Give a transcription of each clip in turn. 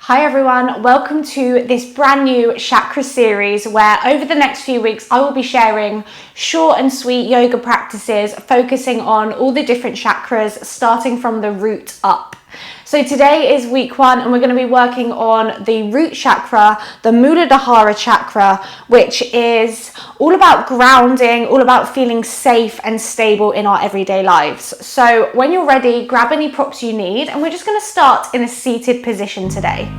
Hi everyone, welcome to this brand new Chakra Series where over the next few weeks I will be sharing short and sweet yoga practices focusing on all the different chakras starting from the root up. So today is week 1 and we're going to be working on the root chakra, the Muladhara chakra, which is all about grounding, all about feeling safe and stable in our everyday lives. So when you're ready, grab any props you need and we're just going to start in a seated position today.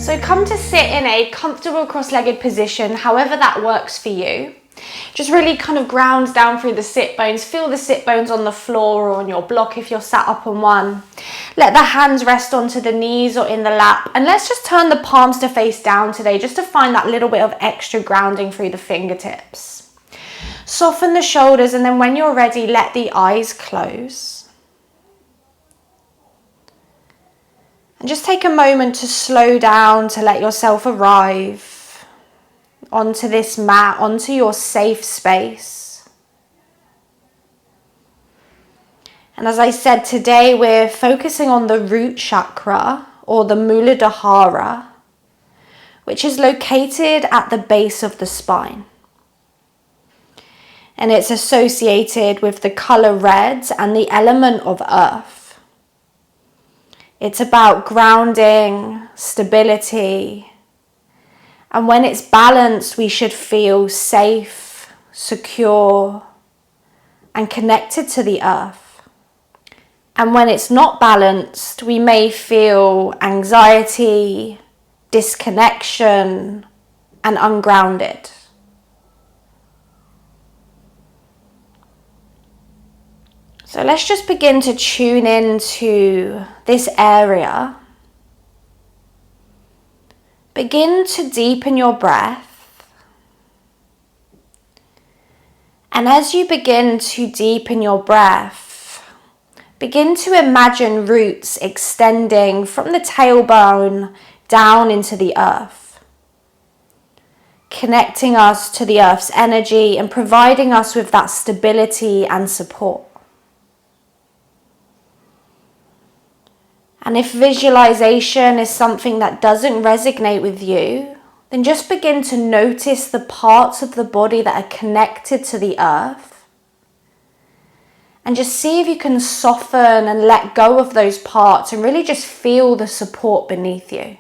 So come to sit in a comfortable cross-legged position, however that works for you. Just really kind of ground down through the sit bones. Feel the sit bones on the floor or on your block if you're sat up on one. Let the hands rest onto the knees or in the lap. And let's just turn the palms to face down today just to find that little bit of extra grounding through the fingertips. Soften the shoulders and then when you're ready, let the eyes close. And just take a moment to slow down, to let yourself arrive onto this mat, onto your safe space. And as I said, today we're focusing on the root chakra or the Muladhara, which is located at the base of the spine. And it's associated with the color red and the element of earth. It's about grounding, stability, and when it's balanced, we should feel safe, secure, and connected to the earth. And when it's not balanced, we may feel anxiety, disconnection, and ungrounded. So let's just begin to tune into this area. Begin to deepen your breath. And as you begin to deepen your breath, begin to imagine roots extending from the tailbone down into the earth, connecting us to the earth's energy and providing us with that stability and support. And if visualization is something that doesn't resonate with you, then just begin to notice the parts of the body that are connected to the earth. And just see if you can soften and let go of those parts and really just feel the support beneath you.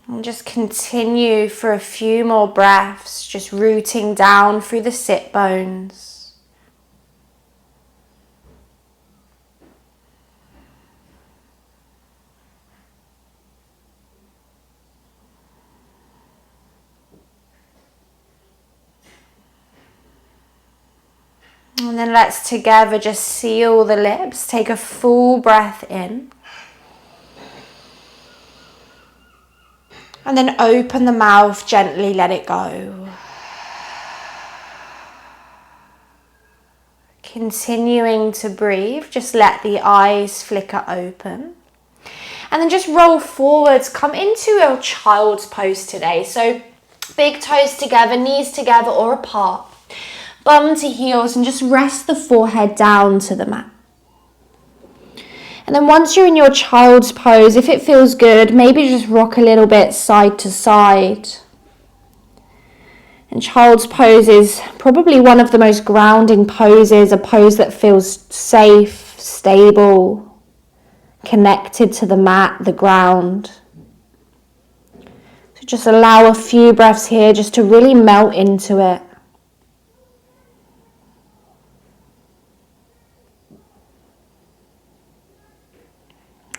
And just continue for a few more breaths, just rooting down through the sit bones. And then let's together just seal the lips, take a full breath in. And then open the mouth, gently let it go. Continuing to breathe, just let the eyes flicker open. And then just roll forwards, come into a child's pose today. So big toes together, knees together or apart. Bum to heels and just rest the forehead down to the mat. And then once you're in your child's pose, if it feels good, maybe just rock a little bit side to side. And child's pose is probably one of the most grounding poses, a pose that feels safe, stable, connected to the mat, the ground. So just allow a few breaths here just to really melt into it.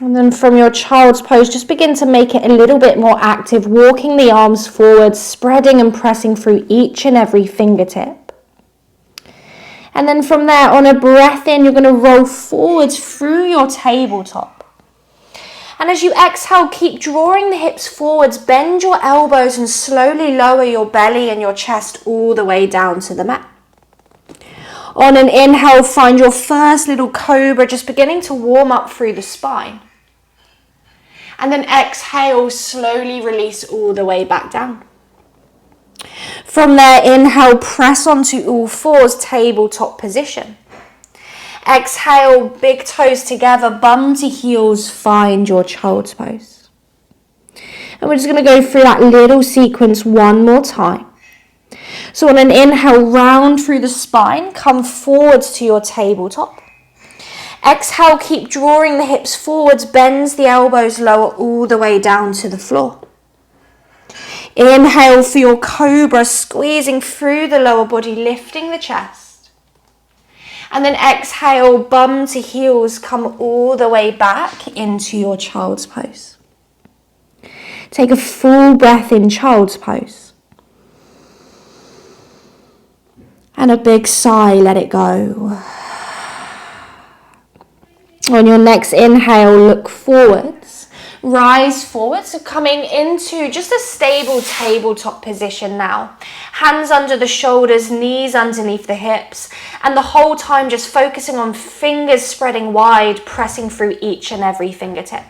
And then from your child's pose, just begin to make it a little bit more active, walking the arms forward, spreading and pressing through each and every fingertip. And then from there, on a breath in, you're going to roll forwards through your tabletop. And as you exhale, keep drawing the hips forwards, bend your elbows and slowly lower your belly and your chest all the way down to the mat. On an inhale, find your first little cobra, just beginning to warm up through the spine. And then exhale, slowly release all the way back down. From there, inhale, press onto all fours, tabletop position. Exhale, big toes together, bum to heels, find your child's pose. And we're just going to go through that little sequence one more time. So on an inhale, round through the spine, come forwards to your tabletop. Exhale, keep drawing the hips forwards, bends the elbows lower all the way down to the floor. Inhale for your cobra, squeezing through the lower body, lifting the chest. And then exhale, bum to heels, come all the way back into your child's pose. Take a full breath in child's pose. And a big sigh, let it go. On your next inhale, look forwards, rise forward. So coming into just a stable tabletop position now. Hands under the shoulders, knees underneath the hips, and the whole time just focusing on fingers spreading wide, pressing through each and every fingertip.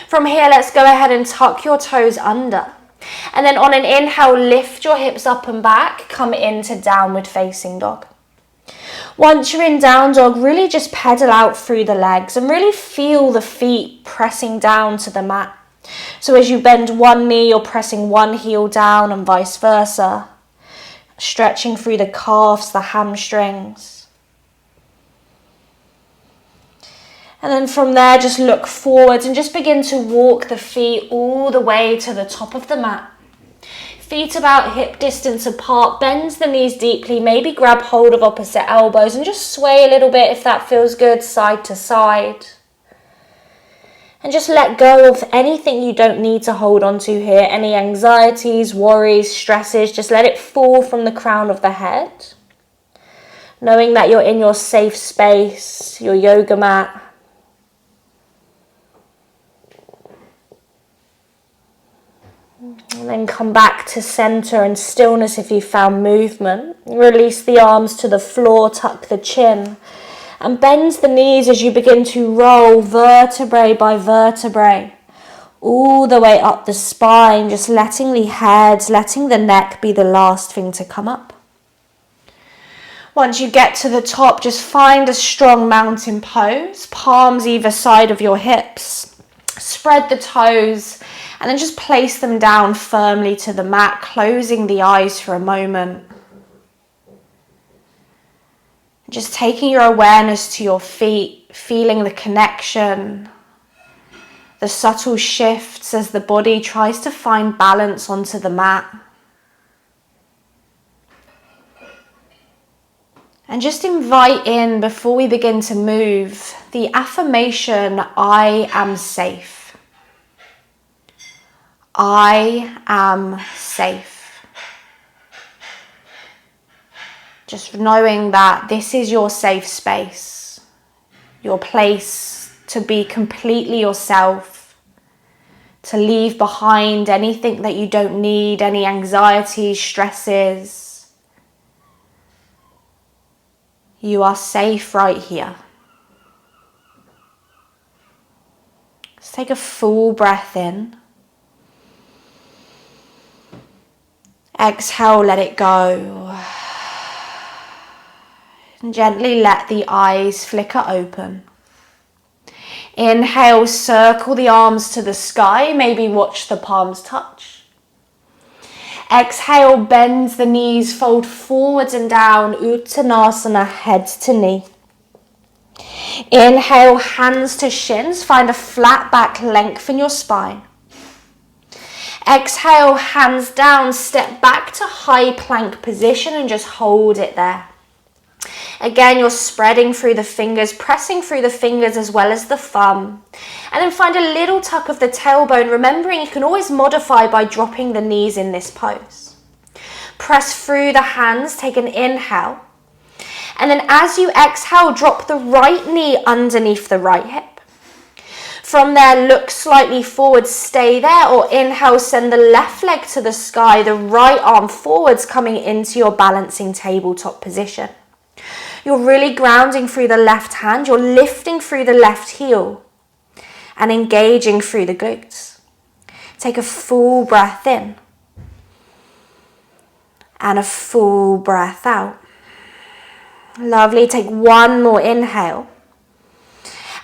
From here, let's go ahead and tuck your toes under. And then on an inhale, lift your hips up and back, come into downward facing dog. Once you're in down dog, really just pedal out through the legs and really feel the feet pressing down to the mat. So as you bend one knee, you're pressing one heel down and vice versa. Stretching through the calves, the hamstrings. And then from there, just look forwards and just begin to walk the feet all the way to the top of the mat. Feet about hip distance apart, bend the knees deeply, maybe grab hold of opposite elbows and just sway a little bit if that feels good, side to side. And just let go of anything you don't need to hold on to here, any anxieties, worries, stresses, just let it fall from the crown of the head. Knowing that you're in your safe space, your yoga mat. And then come back to center and stillness if you found movement. Release the arms to the floor, tuck the chin. And bend the knees as you begin to roll vertebrae by vertebrae. All the way up the spine, just letting the head, letting the neck be the last thing to come up. Once you get to the top, just find a strong mountain pose. Palms either side of your hips. Spread the toes. And then just place them down firmly to the mat, closing the eyes for a moment. Just taking your awareness to your feet, feeling the connection, the subtle shifts as the body tries to find balance onto the mat. And just invite in, before we begin to move, the affirmation, I am safe. I am safe. Just knowing that this is your safe space, your place to be completely yourself, to leave behind anything that you don't need, any anxieties, stresses. You are safe right here. Let's take a full breath in. Exhale, let it go. And gently let the eyes flicker open. Inhale, circle the arms to the sky. Maybe watch the palms touch. Exhale, bend the knees, fold forwards and down. Uttanasana, head to knee. Inhale, hands to shins. Find a flat back, lengthen your spine. Exhale, hands down, step back to high plank position and just hold it there. Again, you're spreading through the fingers, pressing through the fingers as well as the thumb. And then find a little tuck of the tailbone, remembering you can always modify by dropping the knees in this pose. Press through the hands, take an inhale. And then as you exhale, drop the right knee underneath the right hip. From there, look slightly forward, stay there, or inhale, send the left leg to the sky, the right arm forwards, coming into your balancing tabletop position. You're really grounding through the left hand, you're lifting through the left heel and engaging through the glutes. Take a full breath in and a full breath out. Lovely, take one more inhale.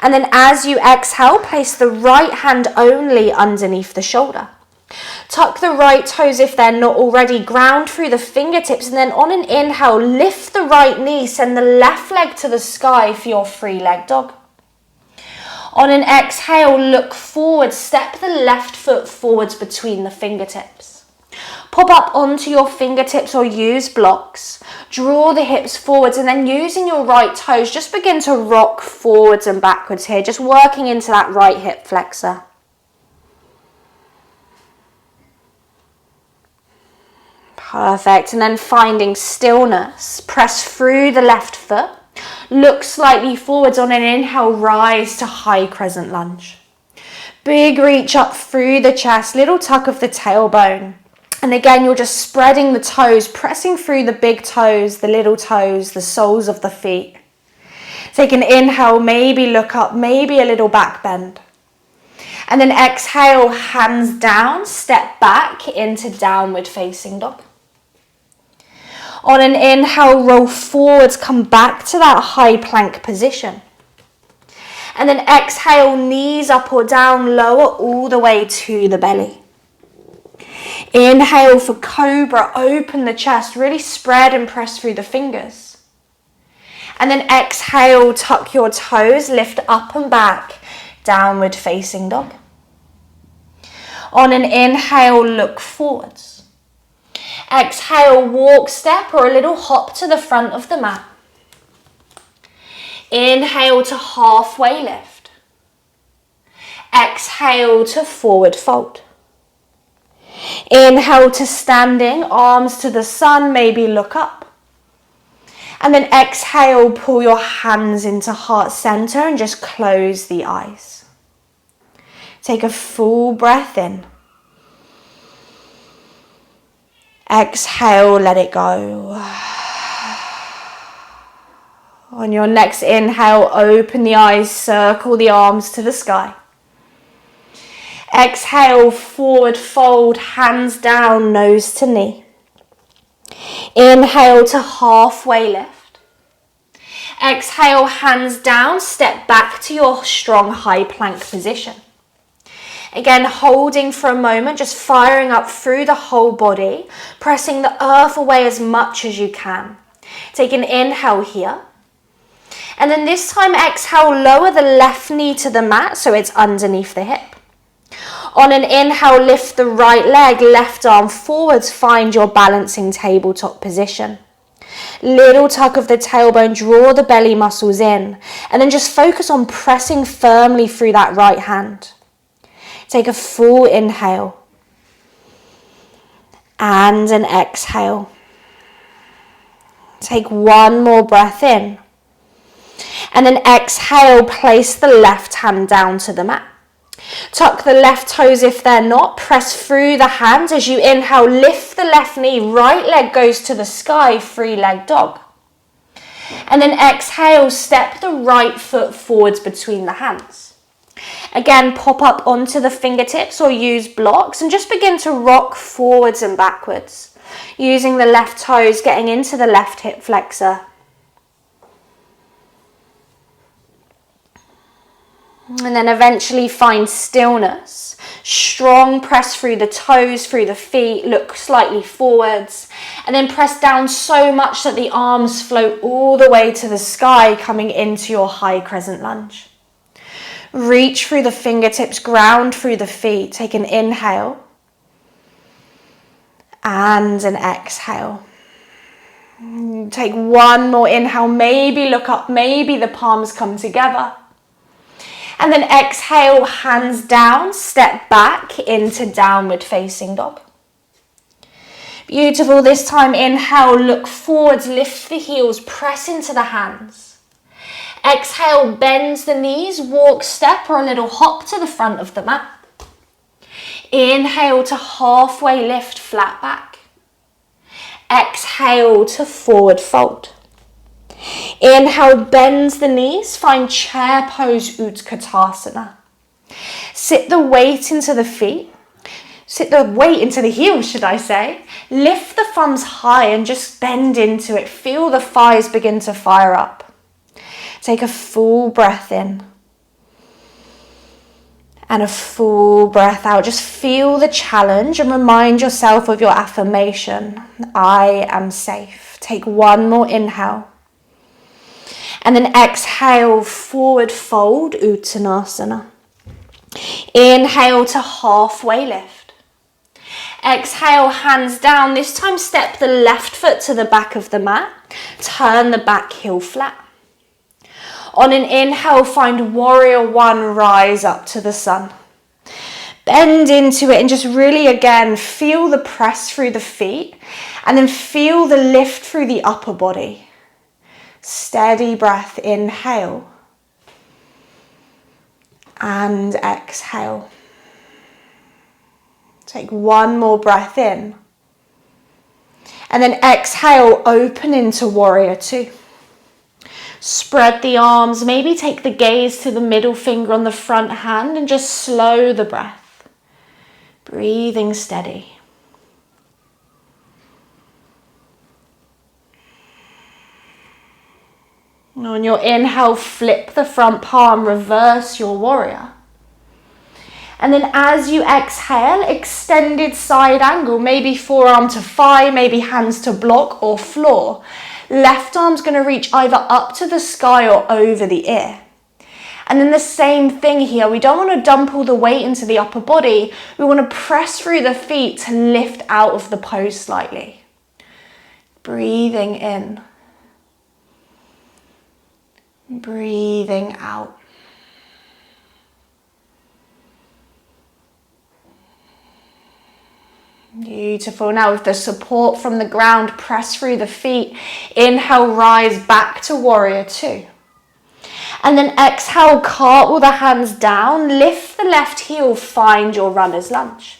And then as you exhale, place the right hand only underneath the shoulder. Tuck the right toes if they're not already, ground through the fingertips, and then on an inhale, lift the right knee, send the left leg to the sky for your three-leg dog. On an exhale, look forward, step the left foot forwards between the fingertips. Pop up onto your fingertips or use blocks. Draw the hips forwards, and then using your right toes, just begin to rock forwards and backwards here, just working into that right hip flexor. Perfect, and then finding stillness, press through the left foot, look slightly forwards. On an inhale, rise to high crescent lunge. Big reach up through the chest, little tuck of the tailbone. And again, you're just spreading the toes, pressing through the big toes, the little toes, the soles of the feet. Take an inhale, maybe look up, maybe a little back bend. And then exhale, hands down, step back into downward facing dog. On an inhale, roll forwards, come back to that high plank position. And then exhale, knees up or down, lower all the way to the belly. Inhale for cobra, open the chest, really spread and press through the fingers. And then exhale, tuck your toes, lift up and back, downward facing dog. On an inhale, look forwards. Exhale, walk step or a little hop to the front of the mat. Inhale to halfway lift. Exhale to forward fold. Inhale to standing, arms to the sun, maybe look up. And then exhale, pull your hands into heart center and just close the eyes. Take a full breath in. Exhale, let it go. On your next inhale, open the eyes, circle the arms to the sky. Exhale, forward fold, hands down, nose to knee. Inhale to halfway lift. Exhale, hands down, step back to your strong high plank position. Again, holding for a moment, just firing up through the whole body, pressing the earth away as much as you can. Take an inhale here. And then this time, exhale, lower the left knee to the mat so it's underneath the hip. On an inhale, lift the right leg, left arm forwards, find your balancing tabletop position. Little tuck of the tailbone, draw the belly muscles in, and then just focus on pressing firmly through that right hand. Take a full inhale and an exhale. Take one more breath in. And then exhale, place the left hand down to the mat. Tuck the left toes if they're not, press through the hands. As you inhale, lift the left knee, right leg goes to the sky, three-leg dog. And then exhale, step the right foot forwards between the hands. Again, pop up onto the fingertips or use blocks and just begin to rock forwards and backwards, using the left toes, getting into the left hip flexor. And then eventually find stillness. Strong press through the toes, through the feet, look slightly forwards, and then press down so much that the arms float all the way to the sky, coming into your high crescent lunge. Reach through the fingertips, ground through the feet. Take an inhale and an exhale. Take one more inhale, maybe look up, maybe the palms come together. And then exhale, hands down, step back into downward facing dog. Beautiful. This time, inhale, look forwards, lift the heels, press into the hands. Exhale, bends the knees, walk, step, or a little hop to the front of the mat. Inhale to halfway lift, flat back. Exhale to forward fold. Inhale, bends the knees, find chair pose, Utkatasana. Sit the weight into the feet. Sit the weight into the heels, should I say. Lift the thumbs high and just bend into it. Feel the thighs begin to fire up. Take a full breath in. And a full breath out. Just feel the challenge and remind yourself of your affirmation. I am safe. Take one more inhale. And then exhale, forward fold, Uttanasana. Inhale to halfway lift. Exhale, hands down. This time step the left foot to the back of the mat. Turn the back heel flat. On an inhale, find warrior one, rise up to the sun. Bend into it and just really again feel the press through the feet and then feel the lift through the upper body. Steady breath, inhale and exhale. Take one more breath in and then exhale, open into warrior two. Spread the arms, maybe take the gaze to the middle finger on the front hand and just slow the breath. Breathing steady. And on your inhale, flip the front palm, reverse your warrior. And then as you exhale, extended side angle, maybe forearm to thigh, maybe hands to block or floor. Left arm's going to reach either up to the sky or over the ear. And then the same thing here. We don't want to dump all the weight into the upper body. We want to press through the feet to lift out of the pose slightly. Breathing in. Breathing out. Beautiful. Now with the support from the ground, press through the feet. Inhale, rise back to warrior two. And then exhale, cartwheel the hands down, lift the left heel, find your runner's lunge.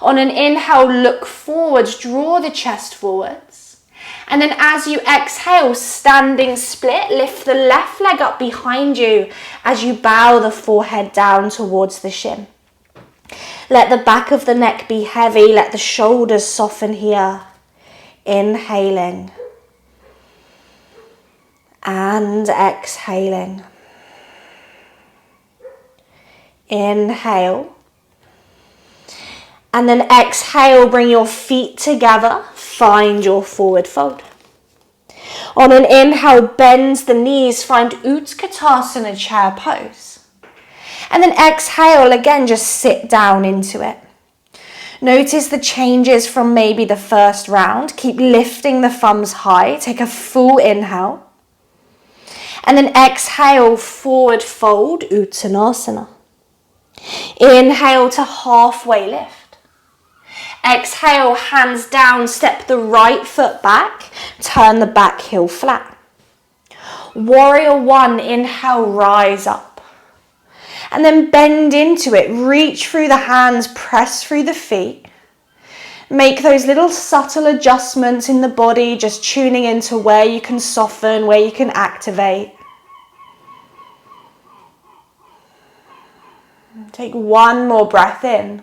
On an inhale, look forwards, draw the chest forwards. And then as you exhale, standing split, lift the left leg up behind you as you bow the forehead down towards the shin. Let the back of the neck be heavy. Let the shoulders soften here. Inhaling. And exhaling. Inhale. And then exhale, bring your feet together. Find your forward fold. On an inhale, bend the knees. Find Utkatasana, chair pose. And then exhale, again, just sit down into it. Notice the changes from maybe the first round. Keep lifting the thumbs high. Take a full inhale. And then exhale, forward fold, Uttanasana. Inhale to halfway lift. Exhale, hands down, step the right foot back. Turn the back heel flat. Warrior one, inhale, rise up. And then bend into it, reach through the hands, press through the feet. Make those little subtle adjustments in the body, just tuning into where you can soften, where you can activate. Take one more breath in.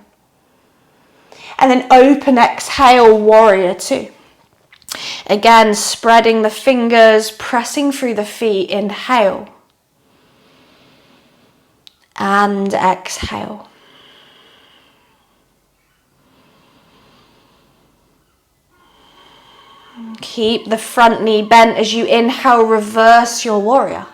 And then open, exhale, warrior two. Again, spreading the fingers, pressing through the feet, inhale. And exhale. Keep the front knee bent as you inhale, reverse your warrior.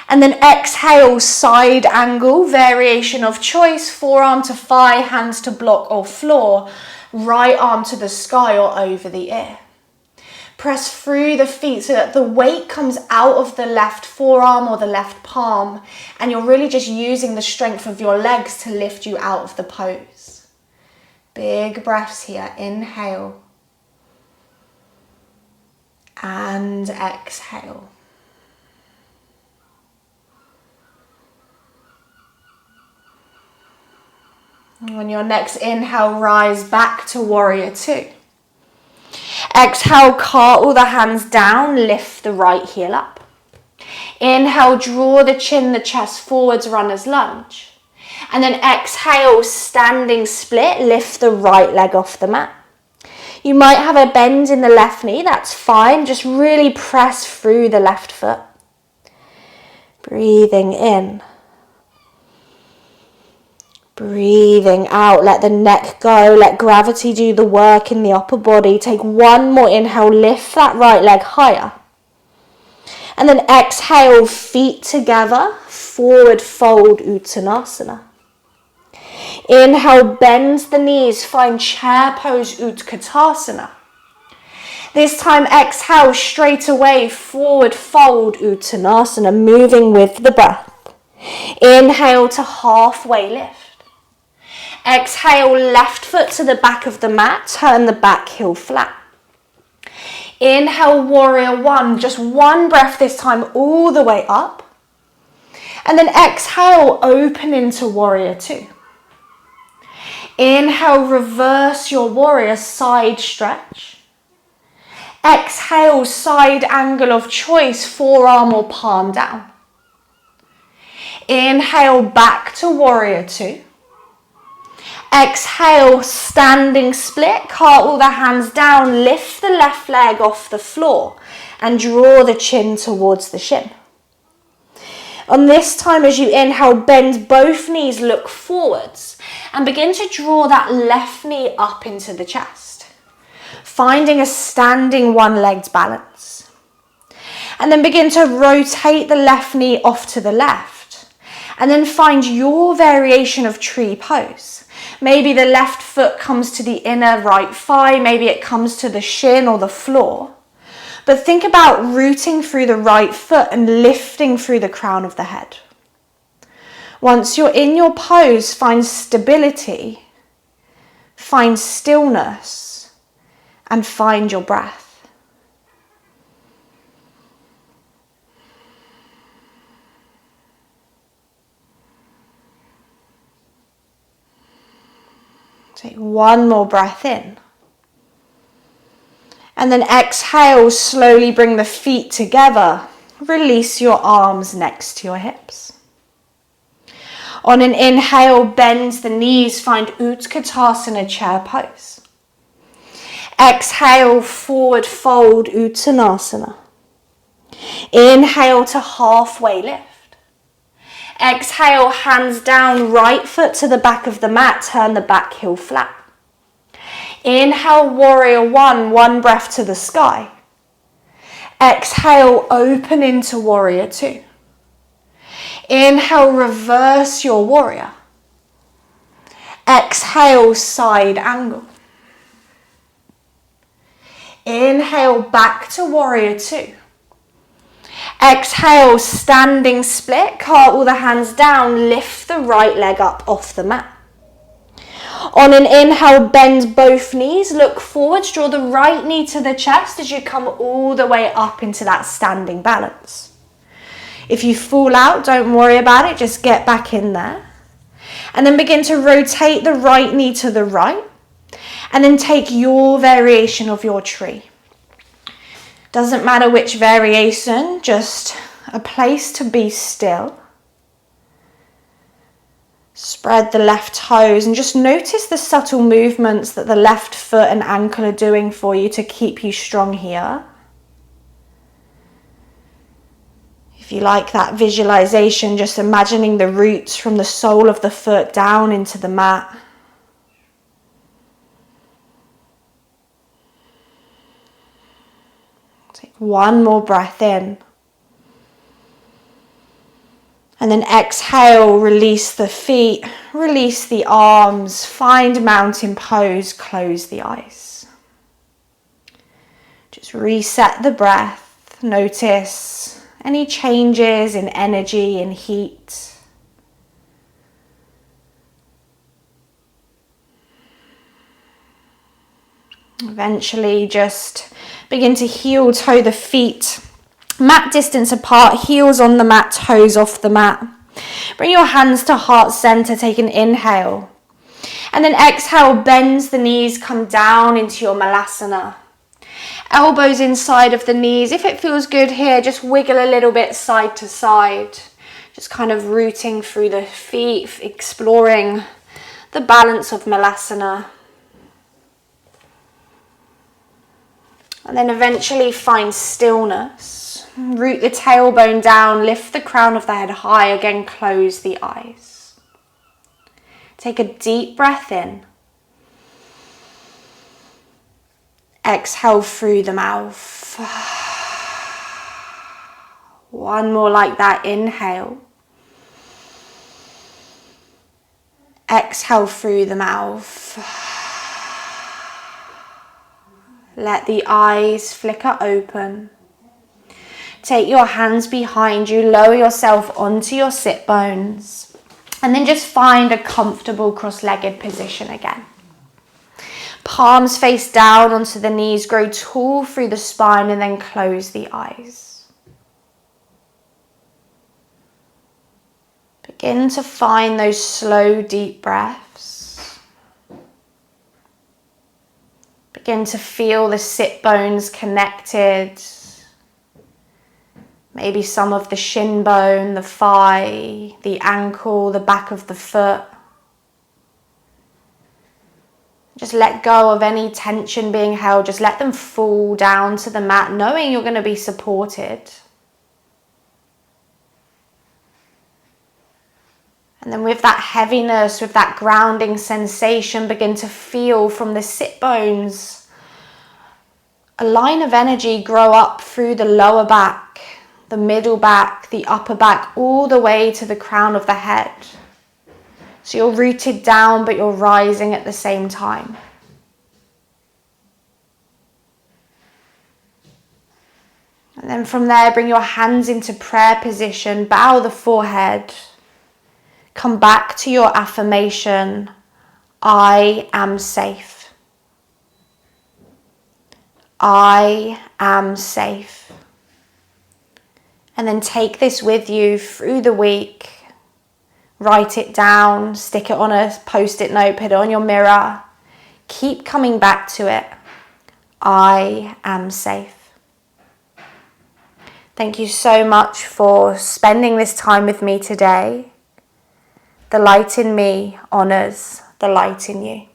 And then exhale, side angle, variation of choice, forearm to thigh, hands to block or floor, right arm to the sky or over the ear. Press through the feet so that the weight comes out of the left forearm or the left palm, and you're really just using the strength of your legs to lift you out of the pose. Big breaths here. Inhale. And exhale. On your next inhale, rise back to warrior two. Exhale, cartwheel the hands down, lift the right heel up. Inhale, draw the chin, the chest forwards, runner's lunge. And then exhale, standing split, lift the right leg off the mat. You might have a bend in the left knee, that's fine. Just really press through the left foot. Breathing in. Breathing out, let the neck go, let gravity do the work in the upper body. Take one more inhale, lift that right leg higher. And then exhale, feet together, forward fold Uttanasana. Inhale, bend the knees, find chair pose Utkatasana. This time exhale, straight away, forward fold Uttanasana, moving with the breath. Inhale to halfway lift. Exhale, left foot to the back of the mat, turn the back heel flat. Inhale, warrior one, just one breath this time, all the way up. And then exhale, open into warrior two. Inhale, reverse your warrior, side stretch. Exhale, side angle of choice, forearm or palm down. Inhale, back to warrior two. Exhale, standing split, cartwheel the hands down, lift the left leg off the floor and draw the chin towards the shin. On this time, as you inhale, bend both knees, look forwards and begin to draw that left knee up into the chest, finding a standing one-legged balance. And then begin to rotate the left knee off to the left and then find your variation of tree pose. Maybe the left foot comes to the inner right thigh, maybe it comes to the shin or the floor. But think about rooting through the right foot and lifting through the crown of the head. Once you're in your pose, find stability, find stillness, and find your breath. Take one more breath in. And then exhale, slowly bring the feet together. Release your arms next to your hips. On an inhale, bend the knees, find Utkatasana, chair pose. Exhale, forward fold Uttanasana. Inhale to halfway lift. Exhale, hands down, right foot to the back of the mat, turn the back heel flat. Inhale, warrior one breath to the sky. Exhale, open into warrior two. Inhale, reverse your warrior. Exhale, side angle. Inhale, back to warrior two. Exhale, standing split, cartwheel the hands down, lift the right leg up off the mat. On an inhale, bend both knees, look forwards, draw the right knee to the chest as you come all the way up into that standing balance. If you fall out, don't worry about it, just get back in there. And then begin to rotate the right knee to the right, and then take your variation of your tree. Doesn't matter which variation, just a place to be still. Spread the left toes and just notice the subtle movements that the left foot and ankle are doing for you to keep you strong here. If you like that visualization, just imagining the roots from the sole of the foot down into the mat. Take one more breath in. And then exhale, release the feet, release the arms, find mountain pose, close the eyes. Just reset the breath, notice any changes in energy and heat. Eventually just begin to heel toe the feet, mat distance apart, heels on the mat, toes off the mat. Bring your hands to heart center, take an inhale. And then exhale, bends the knees, come down into your malasana. Elbows inside of the knees. If it feels good here, just wiggle a little bit side to side. Just kind of rooting through the feet, exploring the balance of malasana. And then eventually find stillness. Root the tailbone down, lift the crown of the head high. Again, close the eyes. Take a deep breath in. Exhale through the mouth. One more like that. Inhale. Exhale through the mouth. Let the eyes flicker open. Take your hands behind you. Lower yourself onto your sit bones. And then just find a comfortable cross-legged position again. Palms face down onto the knees, grow tall through the spine, and then close the eyes. Begin to find those slow, deep breaths. Begin to feel the sit bones connected. Maybe some of the shin bone, the thigh, the ankle, the back of the foot. Just let go of any tension being held. Just let them fall down to the mat, knowing you're going to be supported. And then with that heaviness, with that grounding sensation, begin to feel from the sit bones a line of energy grow up through the lower back, the middle back, the upper back, all the way to the crown of the head. So you're rooted down, but you're rising at the same time. And then from there, bring your hands into prayer position, bow the forehead. Come back to your affirmation, I am safe. I am safe. And then take this with you through the week. Write it down, stick it on a post-it note, put it on your mirror. Keep coming back to it. I am safe. Thank you so much for spending this time with me today. The light in me honors the light in you.